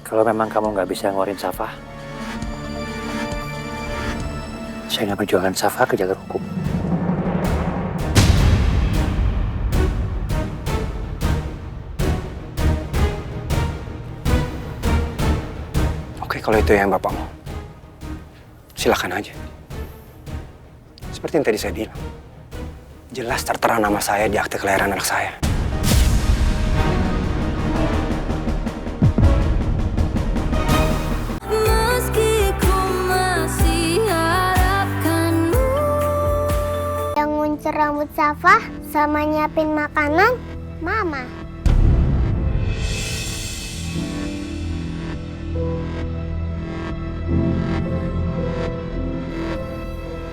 Kalau memang kamu nggak bisa ngeluarin Safa, saya nggak perjuangkan Safa ke jalur hukum. Oke, kalau itu yang Bapak mau, silakan aja. Seperti yang tadi saya bilang, jelas tertera nama saya di akte kelahiran anak saya. Meski ku masih harapkanmu. Yang nguncer rambut Safa sama nyiapin makanan, Mama.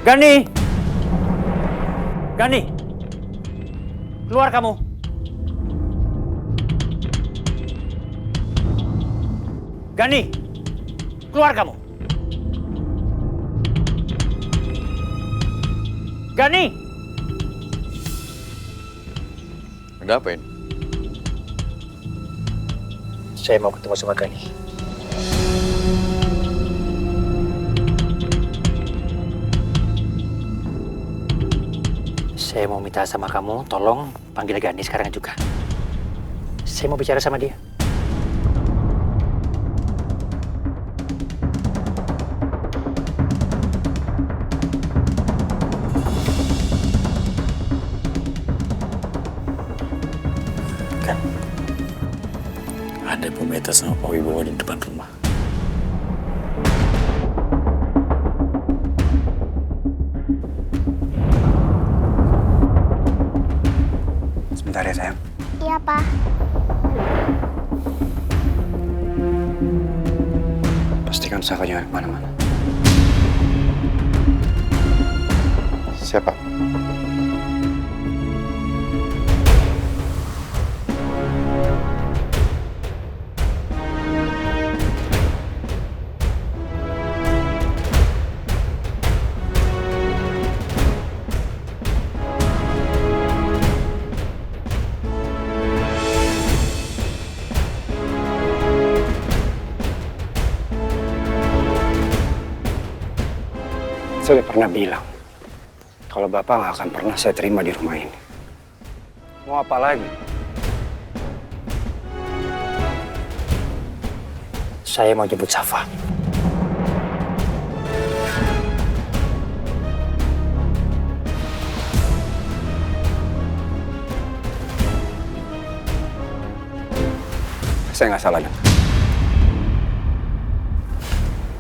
Gani! Gani! Keluar kamu! Gani! Keluar kamu! Gani! Ada apa ini? Saya mau ketemu sama Gani. Saya mau minta sama kamu, tolong panggil Gani sekarang juga. Saya mau bicara sama dia. Kan, ada Bu Meta sama Pak Wibowo di depan rumah. Sebentar ya sayang. Iya, Pak. Pastikan Safa jangan kemana-mana. Siapa? Saya udah pernah bilang, kalau Bapak nggak akan pernah saya terima di rumah ini. Mau apa lagi? Saya mau jemput Safa. Saya nggak salah dengar.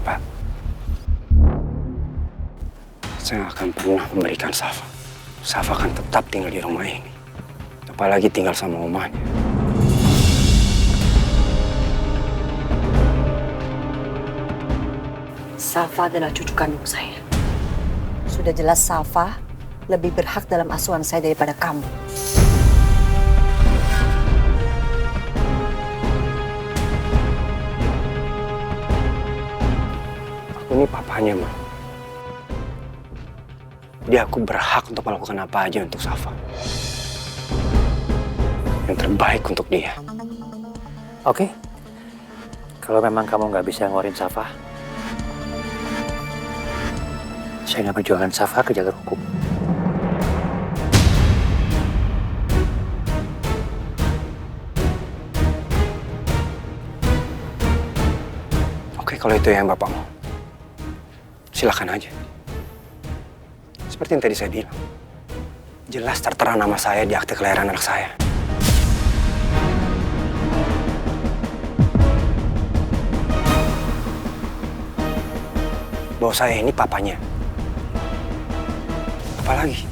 Pak, saya nggak akan pernah memberikan Safa. Safa akan tetap tinggal di rumah ini. Apalagi tinggal sama omanya. Safa adalah cucu kandung saya. Sudah jelas Safa lebih berhak dalam asuhan saya daripada kamu. Aku ini papanya, Ma. Jadi aku berhak untuk melakukan apa aja untuk Safa. Yang terbaik untuk dia. Oke? Kalau memang kamu nggak bisa ngeluarin Safa, saya nggak perjuangkan Safa ke jalur hukum. Oke, kalau itu yang Bapak mau, silakan aja. Seperti yang tadi saya bilang, jelas tertera nama saya di akte kelahiran anak saya. Bahwa saya ini papanya. Apalagi?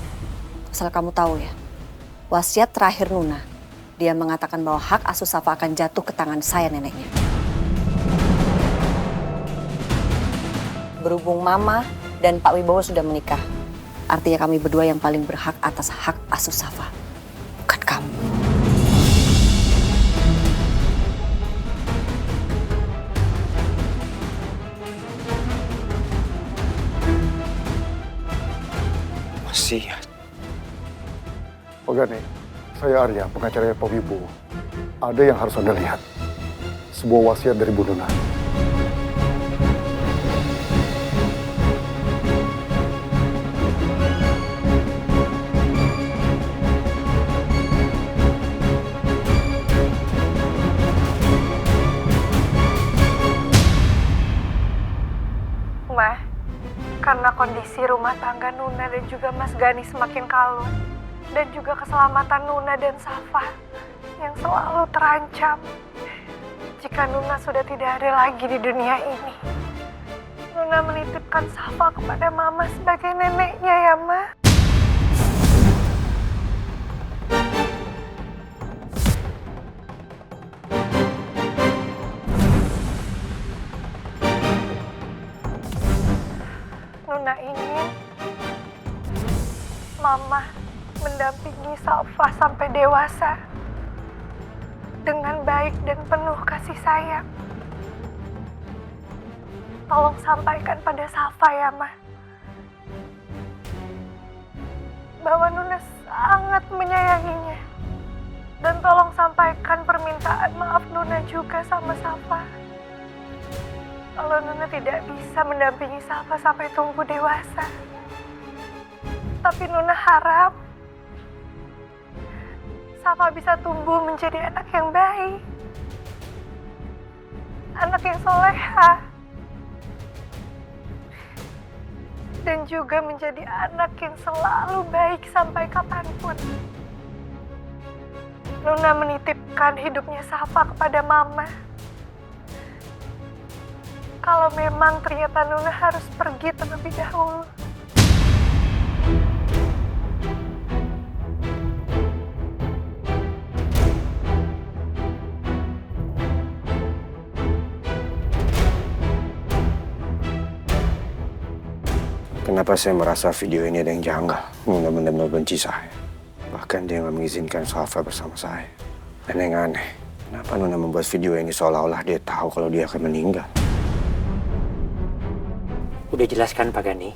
Asal kamu tahu ya, wasiat terakhir Nuna, dia mengatakan bahwa hak asuh Safa akan jatuh ke tangan saya neneknya. Berhubung Mama dan Pak Wibowo sudah menikah, artinya kami berdua yang paling berhak atas hak asuh Safa, bukan kamu. Wasiat. Pak Gani, saya Arya, pengacaranya Pak Wibowo. Ada yang harus Anda lihat. sebuah wasiat dari Bu Nuna. Ma, karena kondisi rumah tangga Nuna dan juga Mas Gani semakin kalut, dan juga keselamatan Nuna dan Safa yang selalu terancam jika Nuna sudah tidak ada lagi di dunia ini. Nuna menitipkan Safa kepada Mama sebagai neneknya ya, Ma. Nuna ingin Mama mendampingi Safa sampai dewasa dengan baik dan penuh kasih sayang. Tolong sampaikan pada Safa ya, Ma, bahwa Nuna sangat menyayanginya. Dan tolong sampaikan permintaan maaf Nuna juga sama Safa. Kalau Nuna tidak bisa mendampingi Safa sampai tumbuh dewasa. Tapi Nuna harap Safa bisa tumbuh menjadi anak yang baik. Anak yang soleha. Dan juga menjadi anak yang selalu baik sampai kapanpun. Nuna menitipkan hidupnya Safa kepada Mama. Kalau memang ternyata Nuna harus pergi terlebih dahulu. Kenapa saya merasa video ini ada yang janggal? Nuna benar-benar benci saya. Bahkan dia nggak mengizinkan Safa bersama saya. Dan yang aneh, kenapa Nuna membuat video ini seolah-olah dia tahu kalau dia akan meninggal? Udah jelaskan Pak Gani,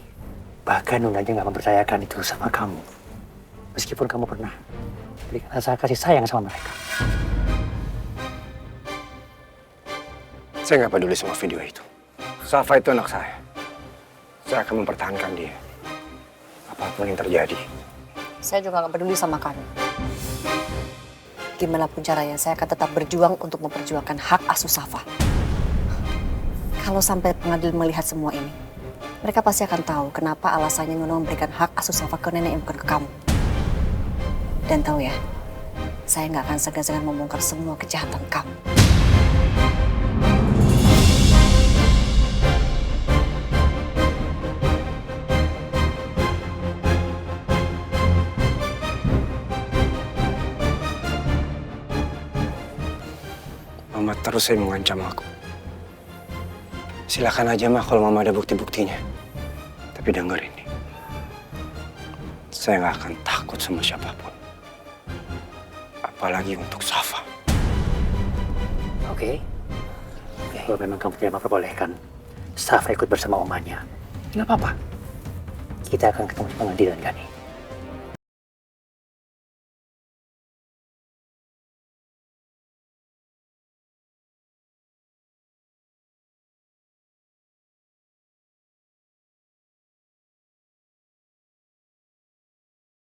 bahkan Nuna aja nggak mempercayakan itu sama kamu. Meskipun kamu pernah berikan rasa kasih sayang sama mereka. Saya nggak peduli sama video itu. Safa itu anak saya. Saya akan mempertahankan dia. Apapun yang terjadi. Saya juga nggak peduli sama kamu. Gimana pun caranya, saya akan tetap berjuang untuk memperjuangkan hak asuh Safa. Kalau sampai pengadilan melihat semua ini, mereka pasti akan tahu kenapa alasannya Nuna memberikan hak asuh Safa ke nenek yang bukan ke kamu. Dan tahu ya, saya nggak akan segan-segan membongkar semua kejahatan kamu. Mama terus saya mengancam aku. Silakan aja mah kalau Mama ada bukti-buktinya. Tapi dengerin nih. Saya nggak akan takut sama siapapun. Apalagi untuk Safa. Oke. Kalau memang kamu tidak memperbolehkan Safa ikut bersama omanya, nggak apa-apa. Kita akan ketemu di pengadilan, Gani.